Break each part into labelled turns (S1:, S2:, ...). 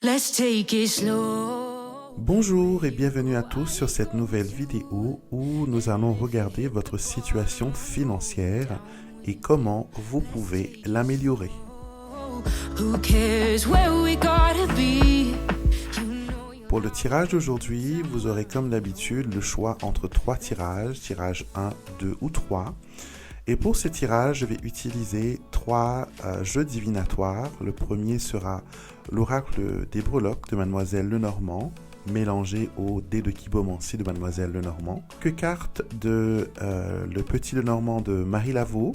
S1: Let's take it slow.
S2: Bonjour et bienvenue à tous sur cette nouvelle vidéo où nous allons regarder votre situation financière et comment vous pouvez l'améliorer.
S1: Who cares where we gotta be?
S2: Pour le tirage d'aujourd'hui, vous aurez comme d'habitude le choix entre 3 tirages, tirage 1, 2 ou 3. Et pour ce tirage, je vais utiliser 3 jeux divinatoires. Le premier sera l'oracle des breloques de Mademoiselle Lenormand, mélangé au dé de Kibomancy de Mademoiselle Lenormand. Que carte de le petit Lenormand de Marie Laveau.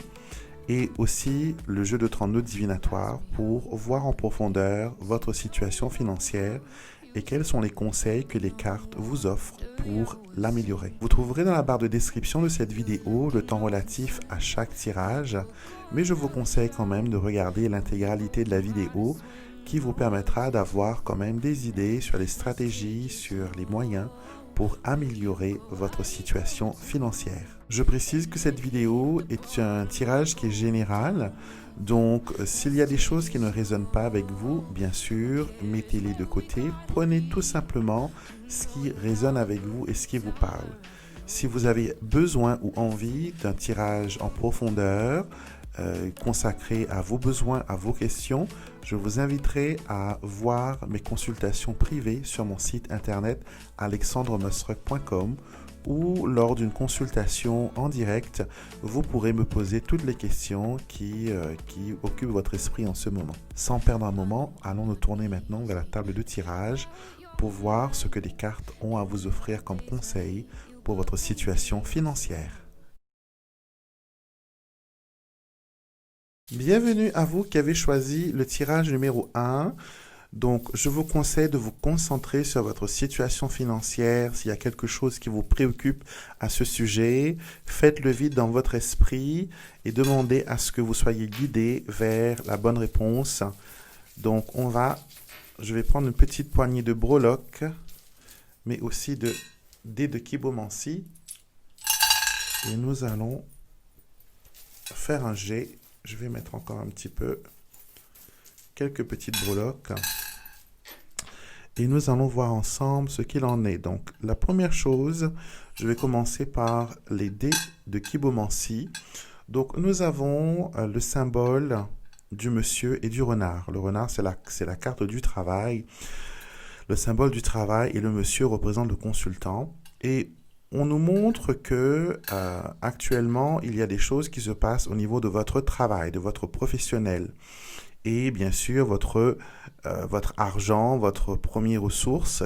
S2: Et aussi le jeu de 32 divinatoires pour voir en profondeur votre situation financière et quels sont les conseils que les cartes vous offrent pour l'améliorer. Vous trouverez dans la barre de description de cette vidéo le temps relatif à chaque tirage, mais je vous conseille quand même de regarder l'intégralité de la vidéo qui vous permettra d'avoir quand même des idées sur les stratégies, sur les moyens pour améliorer votre situation financière. Je précise que cette vidéo est un tirage qui est général, donc s'il y a des choses qui ne résonnent pas avec vous, bien sûr, mettez-les de côté, prenez tout simplement ce qui résonne avec vous et ce qui vous parle. Si vous avez besoin ou envie d'un tirage en profondeur, consacré à vos besoins, à vos questions, je vous inviterai à voir mes consultations privées sur mon site internet alexandremusruck.com ou lors d'une consultation en direct, vous pourrez me poser toutes les questions qui occupent votre esprit en ce moment. Sans perdre un moment, allons nous tourner maintenant vers la table de tirage pour voir ce que les cartes ont à vous offrir comme conseil pour votre situation financière. Bienvenue à vous qui avez choisi le tirage numéro 1. Donc, je vous conseille de vous concentrer sur votre situation financière. S'il y a quelque chose qui vous préoccupe à ce sujet, faites le vide dans votre esprit et demandez à ce que vous soyez guidé vers la bonne réponse. Donc, je vais prendre une petite poignée de breloques, mais aussi de dés de Kibomancy. Et nous allons faire un jet. Je vais mettre encore un petit peu, quelques petites breloques. Et nous allons voir ensemble ce qu'il en est. Donc, la première chose, je vais commencer par les dés de Kibomancy. Donc, nous avons le symbole du monsieur et du renard. Le renard, c'est la carte du travail. Le symbole du travail et le monsieur représente le consultant. Et on nous montre que actuellement, il y a des choses qui se passent au niveau de votre travail, de votre professionnel. Et bien sûr, votre argent, votre première ressource,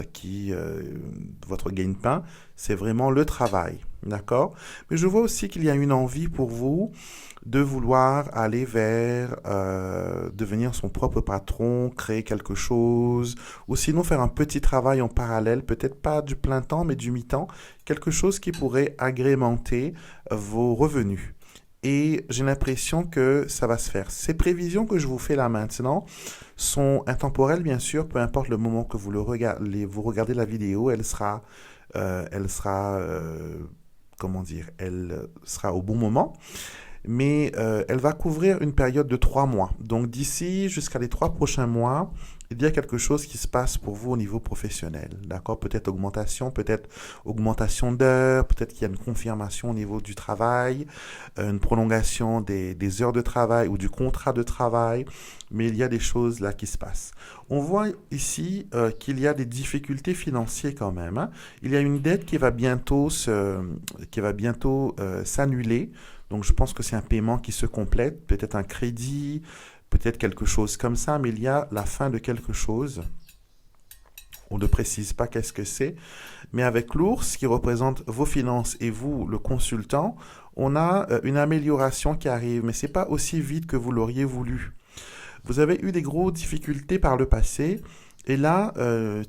S2: votre gagne-pain, c'est vraiment le travail. D'accord? Mais je vois aussi qu'il y a une envie pour vous de vouloir aller vers devenir son propre patron, créer quelque chose, ou sinon faire un petit travail en parallèle, peut-être pas du plein temps, mais du mi-temps, quelque chose qui pourrait agrémenter vos revenus. Et j'ai l'impression que ça va se faire. Ces prévisions que je vous fais là maintenant sont intemporelles, bien sûr, peu importe le moment que vous regardez la vidéo, elle sera au bon moment. Mais elle va couvrir une période de 3 mois. Donc d'ici jusqu'à les 3 prochains mois, il y a quelque chose qui se passe pour vous au niveau professionnel. D'accord? Peut-être augmentation d'heures, peut-être qu'il y a une confirmation au niveau du travail, une prolongation des heures de travail ou du contrat de travail, mais il y a des choses là qui se passent. On voit ici qu'il y a des difficultés financières quand même. Hein. Il y a une dette qui va bientôt s'annuler. Donc, je pense que c'est un paiement qui se complète, peut-être un crédit, peut-être quelque chose comme ça, mais il y a la fin de quelque chose. On ne précise pas qu'est-ce que c'est, mais avec l'ours qui représente vos finances et vous, le consultant, on a une amélioration qui arrive, mais ce n'est pas aussi vite que vous l'auriez voulu. Vous avez eu des grosses difficultés par le passé, et là,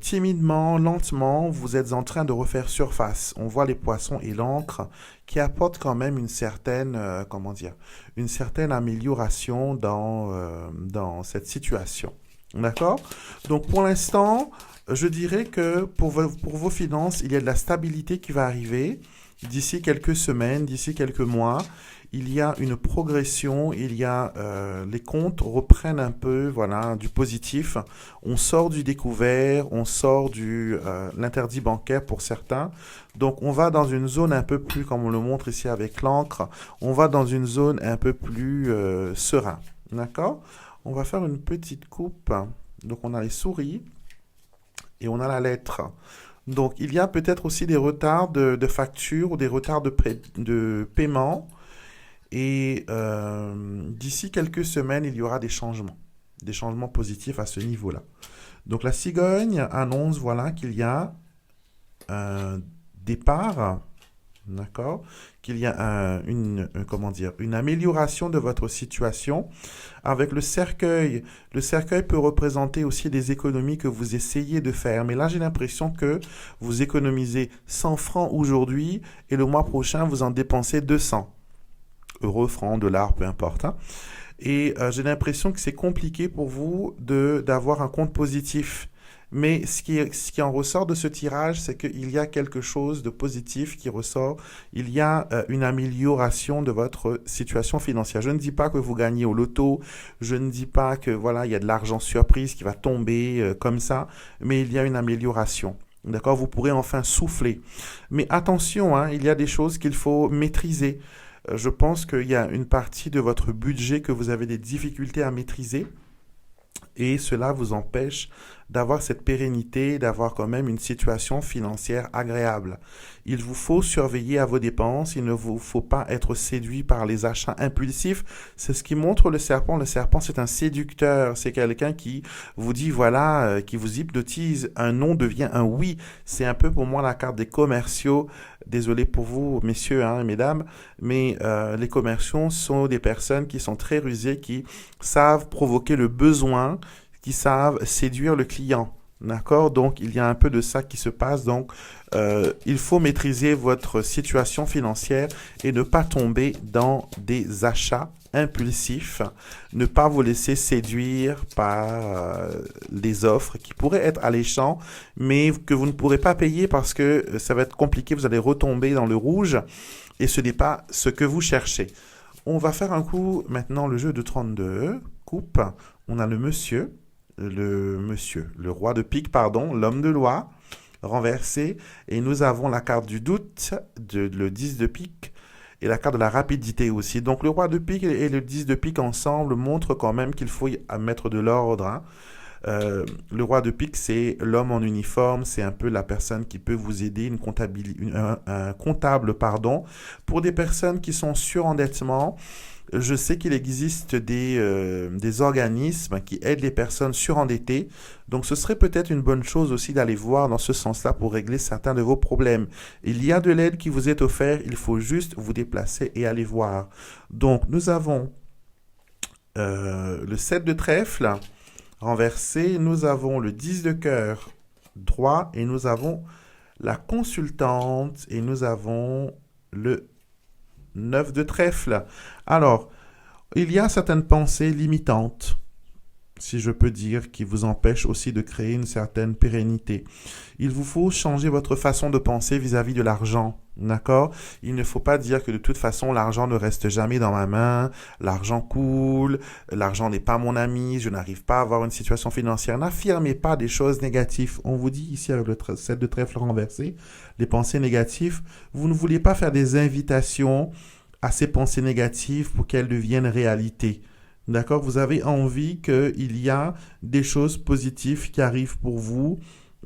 S2: timidement, lentement, vous êtes en train de refaire surface. On voit les poissons et l'encre qui apportent quand même une certaine, une certaine amélioration dans cette situation. D'accord? Donc, pour l'instant, je dirais que pour vos finances, il y a de la stabilité qui va arriver. d'ici quelques semaines, d'ici quelques mois, il y a une progression, les comptes reprennent un peu, voilà, du positif. On sort du découvert, on sort du l'interdit bancaire pour certains. Donc on va dans une zone un peu plus, comme on le montre ici avec l'encre, on va dans une zone un peu plus serein. D'accord? On va faire une petite coupe. Donc on a les souris et on a la lettre. Donc il y a peut-être aussi des retards de facture ou des retards de paiement. Et d'ici quelques semaines, il y aura des changements positifs à ce niveau-là. Donc la cigogne annonce, voilà, qu'il y a un départ, d'accord, qu'il y a une amélioration de votre situation avec le cercueil. Le cercueil peut représenter aussi des économies que vous essayez de faire. Mais là, j'ai l'impression que vous économisez 100 francs aujourd'hui et le mois prochain, vous en dépensez 200. Euros, francs, dollars, peu importe. Hein. Et j'ai l'impression que c'est compliqué pour vous d'avoir un compte positif. Mais ce qui en ressort de ce tirage, c'est qu'il y a quelque chose de positif qui ressort. Il y a une amélioration de votre situation financière. Je ne dis pas que vous gagnez au loto. Je ne dis pas que voilà, il y a de l'argent surprise qui va tomber comme ça. Mais il y a une amélioration. D'accord? Vous pourrez enfin souffler. Mais attention, hein, il y a des choses qu'il faut maîtriser. Je pense qu'il y a une partie de votre budget que vous avez des difficultés à maîtriser et cela vous empêche d'avoir cette pérennité, d'avoir quand même une situation financière agréable. Il vous faut surveiller à vos dépenses, il ne vous faut pas être séduit par les achats impulsifs. C'est ce qui montre le serpent. Le serpent, c'est un séducteur, c'est quelqu'un qui vous dit, voilà, qui vous hypnotise. Un non devient un oui. C'est un peu pour moi la carte des commerciaux. Désolé pour vous, messieurs et mesdames, mais les commerciaux sont des personnes qui sont très rusées, qui savent provoquer le besoin, qui savent séduire le client. D'accord? Donc, il y a un peu de ça qui se passe. Donc, il faut maîtriser votre situation financière et ne pas tomber dans des achats impulsifs. Ne pas vous laisser séduire par les offres qui pourraient être alléchants, mais que vous ne pourrez pas payer parce que ça va être compliqué. Vous allez retomber dans le rouge et ce n'est pas ce que vous cherchez. On va faire un coup maintenant le jeu de 32 coupe. On a le roi de pique, pardon, l'homme de loi, renversé. Et nous avons la carte du doute, le 10 de pique, et la carte de la rapidité aussi. Donc le roi de pique et le 10 de pique ensemble montrent quand même qu'il faut mettre de l'ordre. Hein. Le roi de pique, c'est l'homme en uniforme, c'est un peu la personne qui peut vous aider, un comptable, pardon. Pour des personnes qui sont surendettement, je sais qu'il existe des organismes qui aident les personnes surendettées. Donc, ce serait peut-être une bonne chose aussi d'aller voir dans ce sens-là pour régler certains de vos problèmes. Il y a de l'aide qui vous est offerte. Il faut juste vous déplacer et aller voir. Donc, nous avons le 7 de trèfle renversé. Nous avons le 10 de cœur droit et nous avons la consultante et nous avons le 9 de trèfle. Alors, il y a certaines pensées limitantes, si je peux dire, qui vous empêchent aussi de créer une certaine pérennité. Il vous faut changer votre façon de penser vis-à-vis de l'argent, d'accord? Il ne faut pas dire que de toute façon, l'argent ne reste jamais dans ma main, l'argent coule, l'argent n'est pas mon ami, je n'arrive pas à avoir une situation financière. N'affirmez pas des choses négatives. On vous dit ici avec le 7 de trèfle renversé, les pensées négatives, vous ne voulez pas faire des invitations à ces pensées négatives pour qu'elles deviennent réalité. D'accord? Vous avez envie qu'il y a des choses positives qui arrivent pour vous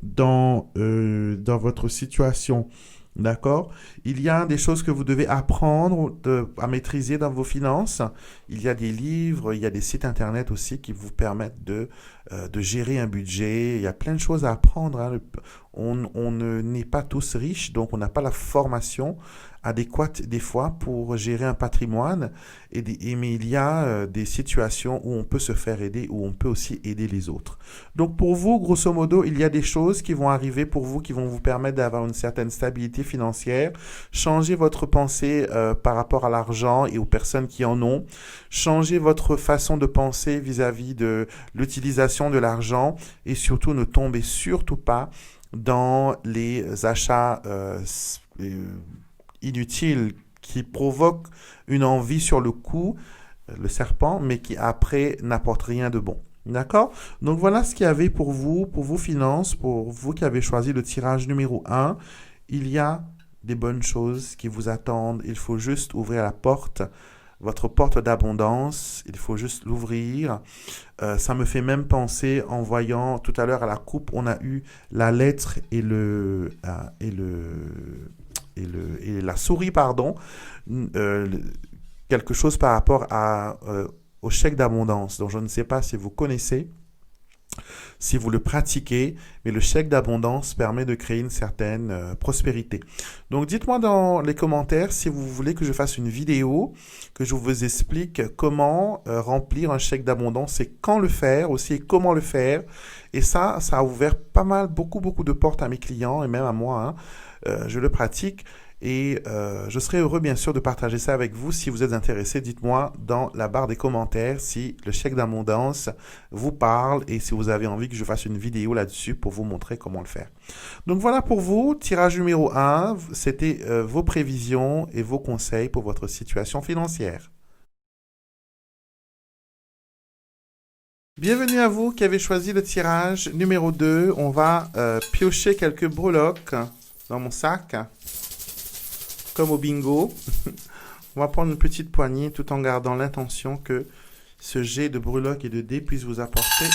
S2: dans votre situation. D'accord? Il y a des choses que vous devez apprendre à maîtriser dans vos finances. Il y a des livres, il y a des sites internet aussi qui vous permettent de gérer un budget. Il y a plein de choses à apprendre. Hein. On n'est pas tous riches, donc on n'a pas la formation adéquate des fois pour gérer un patrimoine. Mais il y a des situations où on peut se faire aider, où on peut aussi aider les autres. Donc pour vous, grosso modo, il y a des choses qui vont arriver pour vous, qui vont vous permettre d'avoir une certaine stabilité financière. Changez votre pensée par rapport à l'argent et aux personnes qui en ont. Changez votre façon de penser vis-à-vis de l'utilisation de l'argent et surtout ne tombez surtout pas dans les achats inutile, qui provoque une envie sur le coup, le serpent, mais qui après n'apporte rien de bon. D'accord? Donc voilà ce qu'il y avait pour vous, pour vos finances, pour vous qui avez choisi le tirage numéro 1. Il y a des bonnes choses qui vous attendent. Il faut juste ouvrir la porte, votre porte d'abondance. Il faut juste l'ouvrir. Ça me fait même penser, en voyant tout à l'heure à la coupe, on a eu la lettre et la souris, pardon. Quelque chose par rapport au chèque d'abondance. Donc, je ne sais pas si vous connaissez, si vous le pratiquez, mais le chèque d'abondance permet de créer une certaine prospérité. Donc, dites-moi dans les commentaires si vous voulez que je fasse une vidéo, que je vous explique comment remplir un chèque d'abondance et quand le faire, aussi et comment le faire. Et ça a ouvert pas mal, beaucoup de portes à mes clients et même à moi. Je le pratique. Et je serai heureux bien sûr de partager ça avec vous. Si vous êtes intéressé, dites-moi dans la barre des commentaires si le chèque d'abondance vous parle et si vous avez envie que je fasse une vidéo là-dessus pour vous montrer comment le faire. Donc voilà pour vous, tirage numéro 1, c'était vos prévisions et vos conseils pour votre situation financière. Bienvenue à vous qui avez choisi le tirage numéro 2. On va piocher quelques breloques dans mon sac. Comme au bingo, on va prendre une petite poignée tout en gardant l'intention que ce jet de breloques et de dés puisse vous apporter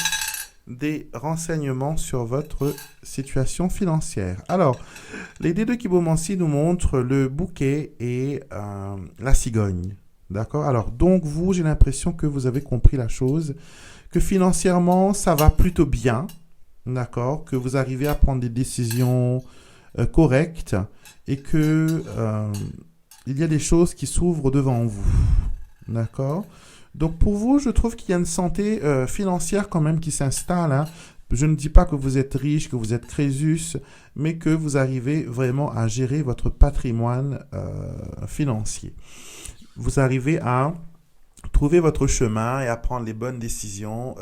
S2: des renseignements sur votre situation financière. Alors, les dés de Kibomancy nous montrent le bouquet et la cigogne. D'accord? Alors, donc vous, j'ai l'impression que vous avez compris la chose, que financièrement, ça va plutôt bien. D'accord? Que vous arrivez à prendre des décisions correctes et que il y a des choses qui s'ouvrent devant vous. D'accord? Donc pour vous, je trouve qu'il y a une santé financière quand même qui s'installe. Hein. Je ne dis pas que vous êtes riche, que vous êtes Crésus, mais que vous arrivez vraiment à gérer votre patrimoine financier. Vous arrivez à trouver votre chemin et à prendre les bonnes décisions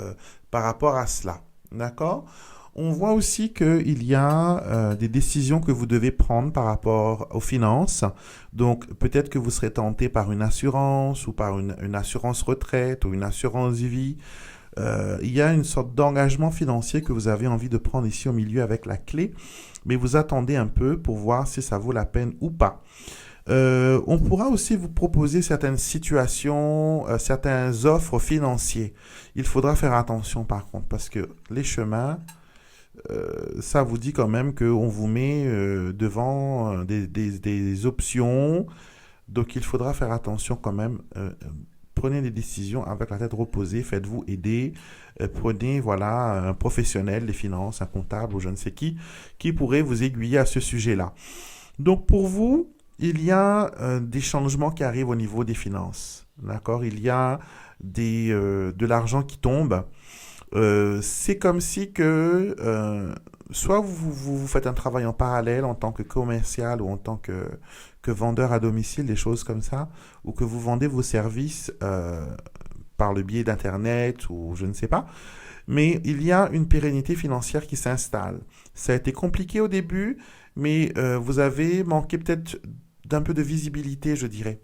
S2: par rapport à cela. D'accord? On voit aussi qu'il y a des décisions que vous devez prendre par rapport aux finances. Donc, peut-être que vous serez tenté par une assurance ou par une assurance retraite ou une assurance vie. Il y a une sorte d'engagement financier que vous avez envie de prendre ici au milieu avec la clé, mais vous attendez un peu pour voir si ça vaut la peine ou pas. On pourra aussi vous proposer certaines situations, certaines offres financières. Il faudra faire attention par contre, parce que les chemins... ça vous dit quand même qu'on vous met devant des options. Donc, il faudra faire attention quand même. Prenez des décisions avec la tête reposée. Faites-vous aider. Prenez voilà, un professionnel des finances, un comptable ou je ne sais qui pourrait vous aiguiller à ce sujet-là. Donc, pour vous, il y a des changements qui arrivent au niveau des finances. D'accord? Il y a de l'argent qui tombe. C'est comme si que soit vous faites un travail en parallèle en tant que commercial ou en tant que vendeur à domicile, des choses comme ça, ou que vous vendez vos services par le biais d'Internet ou je ne sais pas. Mais il y a une pérennité financière qui s'installe. Ça a été compliqué au début, mais vous avez manqué peut-être d'un peu de visibilité, je dirais.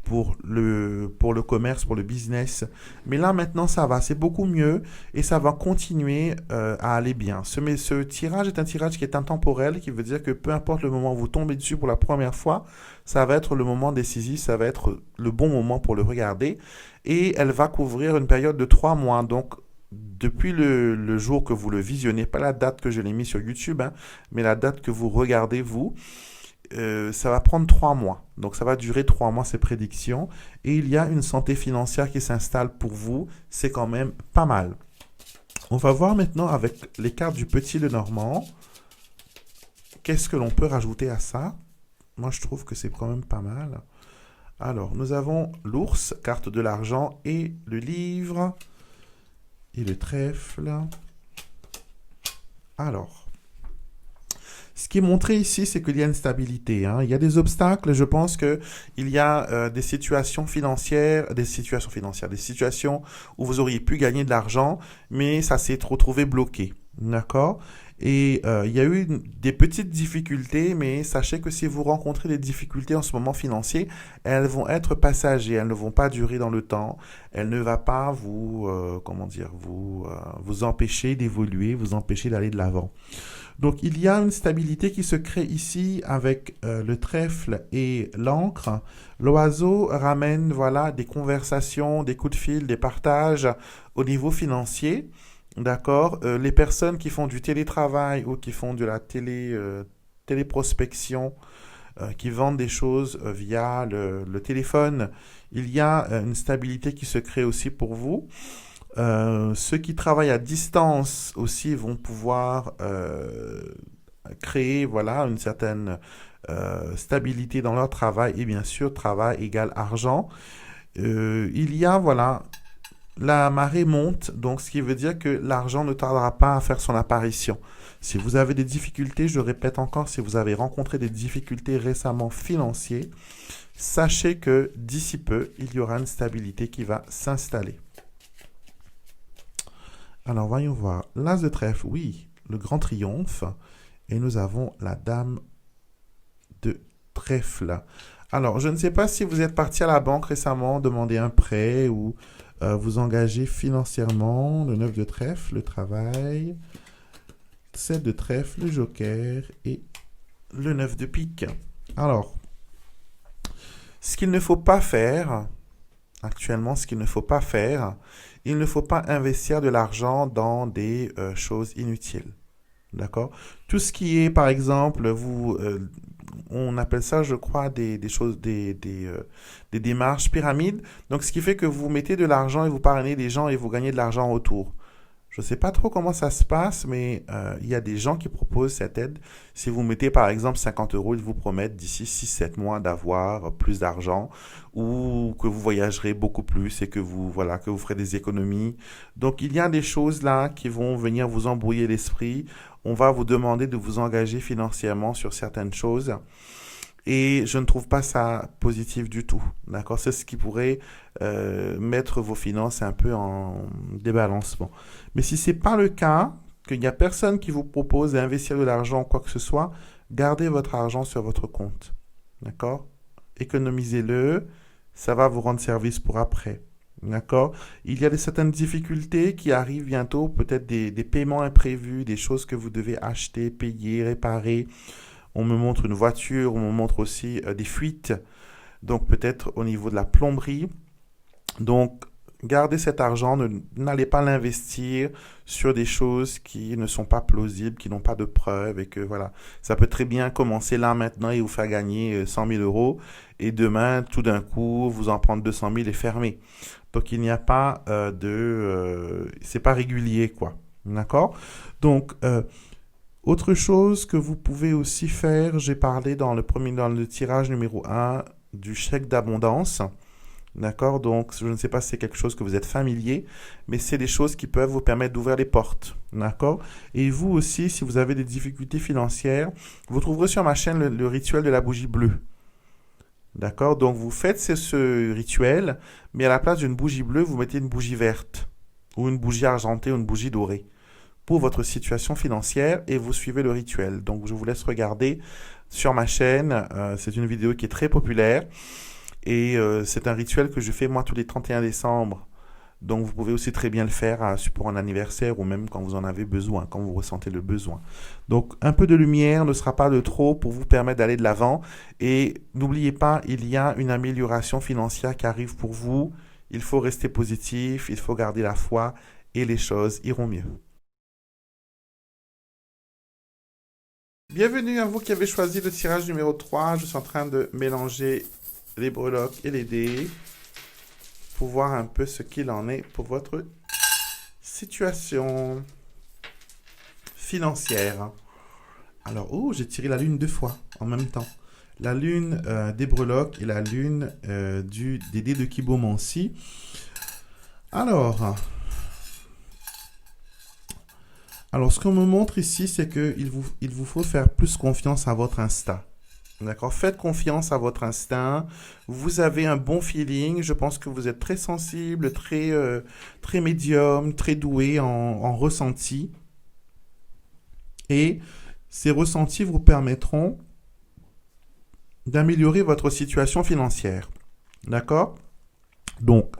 S2: Pour le commerce, pour le business. Mais là, maintenant, ça va. C'est beaucoup mieux et ça va continuer à aller bien. Ce tirage est un tirage qui est intemporel, qui veut dire que peu importe le moment où vous tombez dessus pour la première fois, ça va être le moment décisif, ça va être le bon moment pour le regarder. Et elle va couvrir une période de 3 mois. Donc, depuis le jour que vous le visionnez, pas la date que je l'ai mis sur YouTube, hein, mais la date que vous regardez, vous, ça va prendre 3 mois. Donc, ça va durer 3 mois, ces prédictions. Et il y a une santé financière qui s'installe pour vous. C'est quand même pas mal. On va voir maintenant avec les cartes du Petit Lenormand. Qu'est-ce que l'on peut rajouter à ça? Moi, je trouve que c'est quand même pas mal. Alors, nous avons l'ours, carte de l'argent et le livre. Et le trèfle. Alors. Ce qui est montré ici, c'est qu'il y a une stabilité. Hein. Il y a des obstacles. Je pense qu'il y a des situations financières où vous auriez pu gagner de l'argent, mais ça s'est retrouvé bloqué. D'accord? Et il y a eu des petites difficultés, mais sachez que si vous rencontrez des difficultés en ce moment financier, elles vont être passagères, elles ne vont pas durer dans le temps. Elles ne vont pas vous, comment dire, vous empêcher d'évoluer, vous empêcher d'aller de l'avant. Donc il y a une stabilité qui se crée ici avec le trèfle et l'encre. L'oiseau ramène voilà des conversations, des coups de fil, des partages au niveau financier. D'accord. Les personnes qui font du télétravail ou qui font de la téléprospection, qui vendent des choses via le téléphone, il y a une stabilité qui se crée aussi pour vous. Ceux qui travaillent à distance aussi vont pouvoir créer voilà une certaine stabilité dans leur travail et bien sûr travail égale argent. Il y a voilà la marée monte, donc ce qui veut dire que l'argent ne tardera pas à faire son apparition. Si vous avez des difficultés, je répète encore, si vous avez rencontré des difficultés récemment financières, sachez que d'ici peu, il y aura une stabilité qui va s'installer. Alors voyons voir. L'As de trèfle, oui, le grand triomphe. Et nous avons la Dame de trèfle. Alors, je ne sais pas si vous êtes parti à la banque récemment demander un prêt ou vous engager financièrement. Le 9 de trèfle, le travail. 7 de trèfle, le joker et le 9 de pique. Alors, ce qu'il ne faut pas faire, actuellement, ce qu'il ne faut pas faire, il ne faut pas investir de l'argent dans des choses inutiles. D'accord? Tout ce qui est, par exemple, on appelle ça, je crois, des choses, des démarches pyramides. Donc, ce qui fait que vous mettez de l'argent et vous parrainez des gens et vous gagnez de l'argent en retour. Je ne sais pas trop comment ça se passe, mais il y a des gens qui proposent cette aide. Si vous mettez par exemple 50 euros, ils vous promettent d'ici 6-7 mois d'avoir plus d'argent ou que vous voyagerez beaucoup plus et que voilà, que vous ferez des économies. Donc il y a des choses là qui vont venir vous embrouiller l'esprit. On va vous demander de vous engager financièrement sur certaines choses. Et je ne trouve pas ça positif du tout. D'accord? C'est ce qui pourrait mettre vos finances un peu en débalancement. Mais si ce n'est pas le cas, qu'il n'y a personne qui vous propose d'investir de l'argent ou quoi que ce soit, gardez votre argent sur votre compte. D'accord? Économisez-le, ça va vous rendre service pour après. D'accord? Il y a certaines difficultés qui arrivent bientôt, peut-être des paiements imprévus, des choses que vous devez acheter, payer, réparer. On me montre une voiture, on me montre aussi des fuites, donc peut-être au niveau de la plomberie. Donc, gardez cet argent, n'allez pas l'investir sur des choses qui ne sont pas plausibles, qui n'ont pas de preuves et que voilà, ça peut très bien commencer là maintenant et vous faire gagner 100 000 euros et demain, tout d'un coup, vous en prendre 200 000 et fermer. Donc, il n'y a pas c'est pas régulier, quoi. D'accord? Donc, autre chose que vous pouvez aussi faire, j'ai parlé dans le tirage numéro 1 du chèque d'abondance. D'accord? Donc, je ne sais pas si c'est quelque chose que vous êtes familier, mais c'est des choses qui peuvent vous permettre d'ouvrir les portes. D'accord? Et vous aussi, si vous avez des difficultés financières, vous trouverez sur ma chaîne le rituel de la bougie bleue. D'accord? Donc, vous faites ce rituel, mais à la place d'une bougie bleue, vous mettez une bougie verte, ou une bougie argentée, ou une bougie dorée, pour votre situation financière et vous suivez le rituel. Donc, je vous laisse regarder sur ma chaîne. C'est une vidéo qui est très populaire et c'est un rituel que je fais moi tous les 31 décembre. Donc, vous pouvez aussi très bien le faire pour un anniversaire ou même quand vous en avez besoin, quand vous ressentez le besoin. Donc, un peu de lumière ne sera pas de trop pour vous permettre d'aller de l'avant. Et n'oubliez pas, il y a une amélioration financière qui arrive pour vous. Il faut rester positif, il faut garder la foi et les choses iront mieux. Bienvenue à vous qui avez choisi le tirage numéro 3. Je suis en train de mélanger les breloques et les dés pour voir un peu ce qu'il en est pour votre situation financière. Alors, j'ai tiré la lune 2 fois en même temps. La lune des breloques et la lune des dés de Kibomancy. Alors, ce qu'on me montre ici, c'est qu'il vous faut faire plus confiance à votre instinct. D'accord? Faites confiance à votre instinct. Vous avez un bon feeling. Je pense que vous êtes très sensible, très médium, très doué en ressenti. Et ces ressentis vous permettront d'améliorer votre situation financière. D'accord? Donc,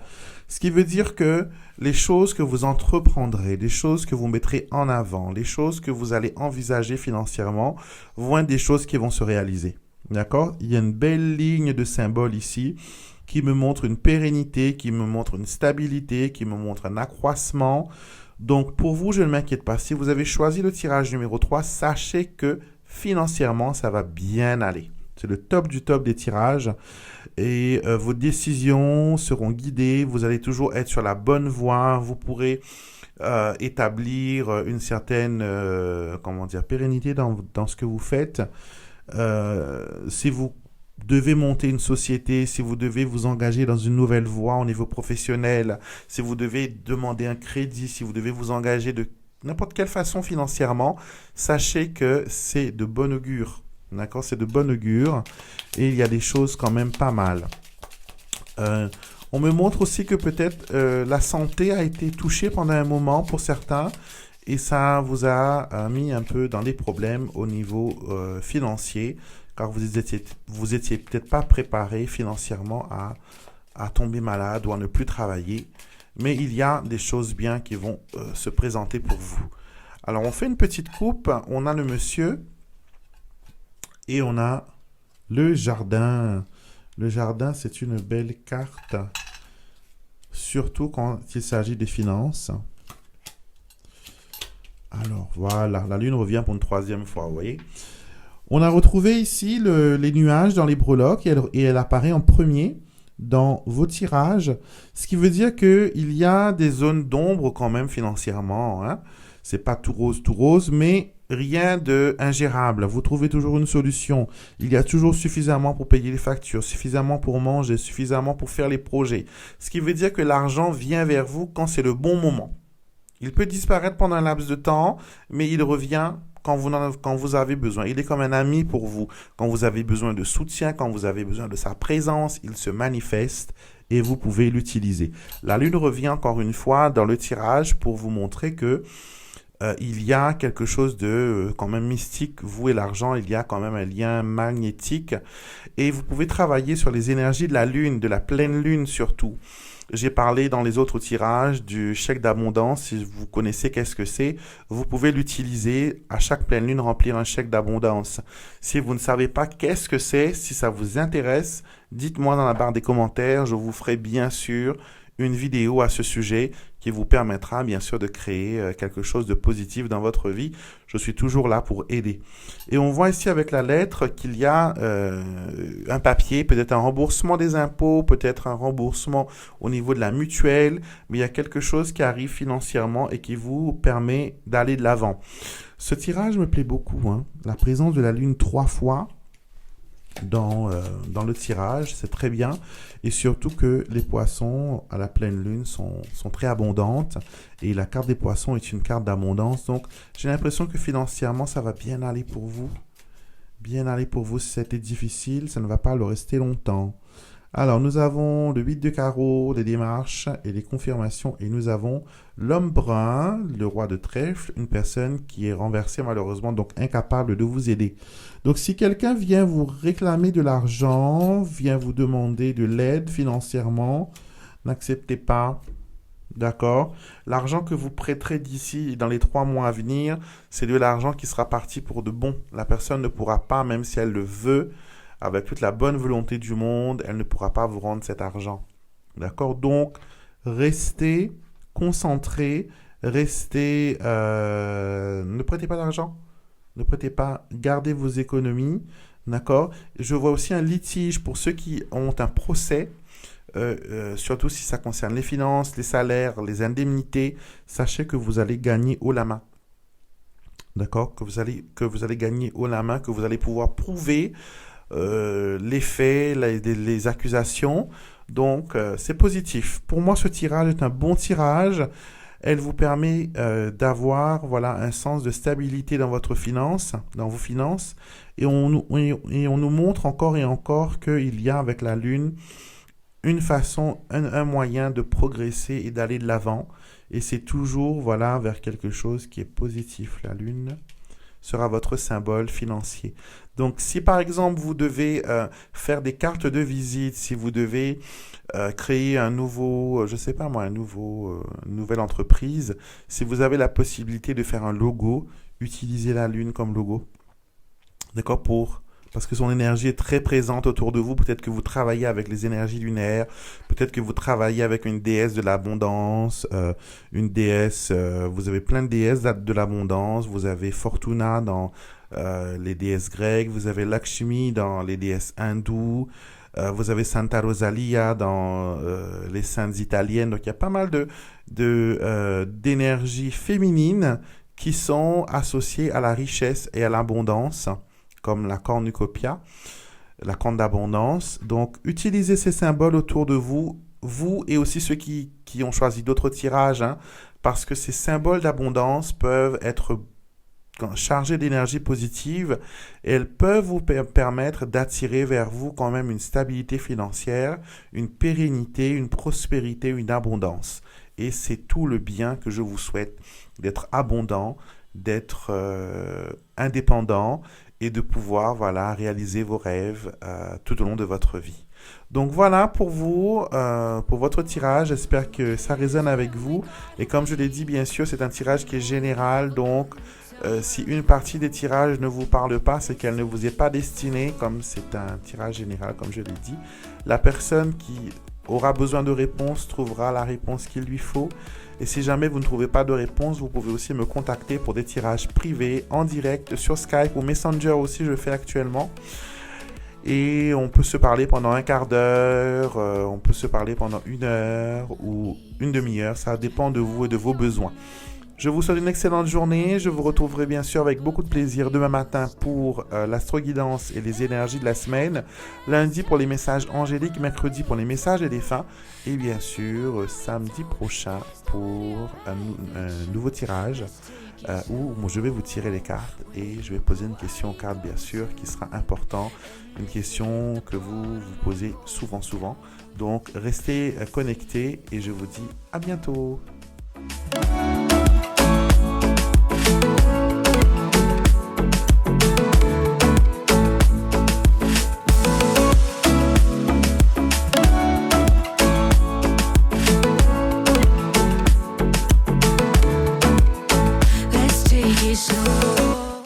S2: ce qui veut dire que les choses que vous entreprendrez, les choses que vous mettrez en avant, les choses que vous allez envisager financièrement vont être des choses qui vont se réaliser. D'accord? Il y a une belle ligne de symboles ici qui me montre une pérennité, qui me montre une stabilité, qui me montre un accroissement. Donc, pour vous, je ne m'inquiète pas. Si vous avez choisi le tirage numéro 3, sachez que financièrement, ça va bien aller. C'est le top du top des tirages et vos décisions seront guidées. Vous allez toujours être sur la bonne voie. Vous pourrez établir une certaine pérennité dans ce que vous faites. Si vous devez monter une société, si vous devez vous engager dans une nouvelle voie au niveau professionnel, si vous devez demander un crédit, si vous devez vous engager de n'importe quelle façon financièrement, sachez que c'est de bon augure. D'accord, c'est de bon augure et il y a des choses quand même pas mal. On me montre aussi que peut-être la santé a été touchée pendant un moment pour certains et ça vous a mis un peu dans des problèmes au niveau financier car vous étiez peut-être pas préparé financièrement à tomber malade ou à ne plus travailler. Mais il y a des choses bien qui vont se présenter pour vous. Alors, on fait une petite coupe. On a le monsieur et on a le jardin. Le jardin, c'est une belle carte, surtout quand il s'agit des finances. Alors, voilà, la lune revient pour une troisième fois, vous voyez. On a retrouvé ici les nuages dans les breloques et elle apparaît en premier dans vos tirages, ce qui veut dire qu'il y a des zones d'ombre quand même financièrement. Hein. C'est pas tout rose, mais rien de ingérable. Vous trouvez toujours une solution. Il y a toujours suffisamment pour payer les factures, suffisamment pour manger, suffisamment pour faire les projets. Ce qui veut dire que l'argent vient vers vous quand c'est le bon moment. Il peut disparaître pendant un laps de temps, mais il revient quand vous avez besoin. Il est comme un ami pour vous. Quand vous avez besoin de soutien, quand vous avez besoin de sa présence, il se manifeste et vous pouvez l'utiliser. La lune revient encore une fois dans le tirage pour vous montrer que il y a quelque chose de quand même mystique. Vous et l'argent, il y a quand même un lien magnétique et vous pouvez travailler sur les énergies de la lune, de la pleine lune surtout. J'ai parlé dans les autres tirages du chèque d'abondance. Si vous connaissez qu'est-ce que c'est, vous pouvez l'utiliser à chaque pleine lune, remplir un chèque d'abondance. Si vous ne savez pas qu'est-ce que c'est, si ça vous intéresse, dites-moi dans la barre des commentaires. Je vous ferai bien sûr une vidéo à ce sujet qui vous permettra bien sûr de créer quelque chose de positif dans votre vie. Je suis toujours là pour aider. Et on voit ici avec la lettre qu'il y a un papier, peut-être un remboursement des impôts, peut-être un remboursement au niveau de la mutuelle, mais il y a quelque chose qui arrive financièrement et qui vous permet d'aller de l'avant. Ce tirage me plaît beaucoup, hein. La présence de la lune 3 fois dans le tirage, c'est très bien. Et surtout que les poissons à la pleine lune sont très abondantes. Et la carte des poissons est une carte d'abondance. Donc, j'ai l'impression que financièrement, ça va bien aller pour vous. Bien aller pour vous. Si c'était difficile, ça ne va pas le rester longtemps. Alors, nous avons le 8 de carreau, les démarches et les confirmations. Et nous avons l'homme brun, le roi de trèfle, une personne qui est renversée malheureusement, donc incapable de vous aider. Donc, si quelqu'un vient vous réclamer de l'argent, vient vous demander de l'aide financièrement, n'acceptez pas. D'accord? L'argent que vous prêterez d'ici dans les 3 mois à venir, c'est de l'argent qui sera parti pour de bon. La personne ne pourra pas, même si elle le veut, avec toute la bonne volonté du monde, elle ne pourra pas vous rendre cet argent. D'accord? Donc, restez concentrés, restez... ne prêtez pas d'argent. Ne prêtez pas, gardez vos économies. D'accord? Je vois aussi un litige pour ceux qui ont un procès, surtout si ça concerne les finances, les salaires, les indemnités. Sachez que vous allez gagner haut la main. D'accord? Que vous allez gagner haut la main, que vous allez pouvoir prouver les faits, les accusations. Donc, c'est positif. Pour moi, ce tirage est un bon tirage. Elle vous permet d'avoir un sens de stabilité dans votre finance, dans vos finances. Et on nous montre encore et encore qu'il y a avec la Lune une façon, un moyen de progresser et d'aller de l'avant. Et c'est toujours vers quelque chose qui est positif. La Lune, sera votre symbole financier. Donc, si par exemple vous devez faire des cartes de visite, si vous devez créer un nouveau, je sais pas moi, une nouvelle entreprise, si vous avez la possibilité de faire un logo, utilisez la lune comme logo. D'accord? Parce que son énergie est très présente autour de vous. Peut-être que vous travaillez avec les énergies lunaires. Peut-être que vous travaillez avec une déesse de l'abondance. Une déesse, vous avez plein de déesses de l'abondance. Vous avez Fortuna dans les déesses grecques. Vous avez Lakshmi dans les déesses hindoues. Vous avez Santa Rosalia dans les saintes italiennes. Donc il y a pas mal d'énergies féminines qui sont associées à la richesse et à l'abondance, comme la cornucopia, la corne d'abondance. Donc, utilisez ces symboles autour de vous, vous et aussi ceux qui ont choisi d'autres tirages, hein, parce que ces symboles d'abondance peuvent être chargés d'énergie positive et elles peuvent vous permettre d'attirer vers vous quand même une stabilité financière, une pérennité, une prospérité, une abondance. Et c'est tout le bien que je vous souhaite, d'être abondant, d'être indépendant et de pouvoir réaliser vos rêves tout au long de votre vie. Donc voilà pour vous, pour votre tirage. J'espère que ça résonne avec vous. Et comme je l'ai dit, bien sûr, c'est un tirage qui est général. Donc, si une partie des tirages ne vous parle pas, c'est qu'elle ne vous est pas destinée, comme c'est un tirage général, comme je l'ai dit. La personne qui aura besoin de réponse trouvera la réponse qu'il lui faut. Et si jamais vous ne trouvez pas de réponse, vous pouvez aussi me contacter pour des tirages privés, en direct, sur Skype ou Messenger aussi, je fais actuellement. Et on peut se parler pendant un quart d'heure, on peut se parler pendant 1 heure ou une demi-heure. Ça dépend de vous et de vos besoins. Je vous souhaite une excellente journée. Je vous retrouverai bien sûr avec beaucoup de plaisir demain matin pour l'astroguidance et les énergies de la semaine. Lundi pour les messages angéliques, mercredi pour les messages et les fins. Et bien sûr, samedi prochain pour un nouveau tirage où je vais vous tirer les cartes et je vais poser une question aux cartes bien sûr qui sera importante. Une question que vous vous posez souvent. Donc restez connectés et je vous dis à bientôt.